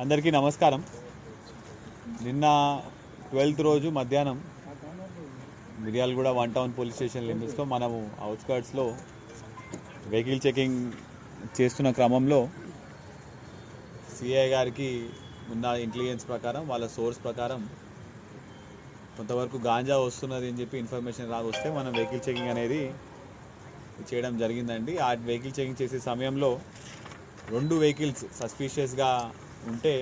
అందరికీ నమస్కారం. నిన్న 12th రోజు మధ్యాహ్నం మిర్యాలగూడ 1 టౌన్ పోలీస్ స్టేషన్ లిమిట్స్లో మనము అవుట్స్కర్ట్స్లో వెహికల్ చెకింగ్ చేస్తున్న క్రమంలో సిఐ గారికి ఉన్న ఇంటెలిజెన్స్ ప్రకారం, వాళ్ళ సోర్స్ ప్రకారం కొంతవరకు గాంజా వస్తున్నది అని చెప్పి ఇన్ఫర్మేషన్ వస్తే మనం వెహికల్ చెకింగ్ అనేది చేయడం జరిగిందండి. ఆ వెహికల్ చెకింగ్ చేసే సమయంలో 2 వెహికల్స్ సస్పీషియస్గా ఉంటే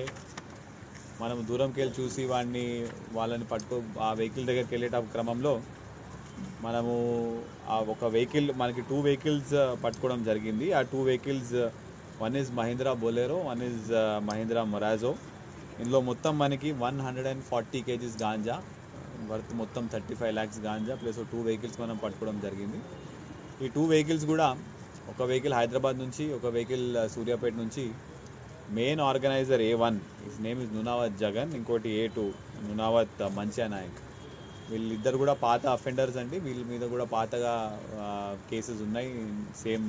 మనం దూరంకి వెళ్ళి చూసి వాళ్ళని ఆ వెహికల్ దగ్గరికి వెళ్ళే క్రమంలో మనము ఆ ఒక వెహికల్, మనకి 2 వెహికల్స్ పట్టుకోవడం జరిగింది. ఆ 2 vehicles, one is Mahindra Bolero, one is Mahindra Marazzo. ఇందులో మొత్తం మనకి 140 kgs గాంజా వర్త్ మొత్తం 35 lakhs గాంజా ప్లస్ 2 వెహికల్స్ మనం పట్టుకోవడం జరిగింది. ఈ 2 వెహికల్స్ కూడా, ఒక వెహికల్ హైదరాబాద్ నుంచి, ఒక వెహికల్ సూర్యాపేట నుంచి. Main organiser A1, his name is Nunavath Jagan, ఇంకోటి A2 నునావత్ మంచియా నాయక్. వీళ్ళిద్దరు కూడా పాత అఫెండర్స్ అండి. వీళ్ళ మీద కూడా పాతగా కేసెస్ ఉన్నాయి. సేమ్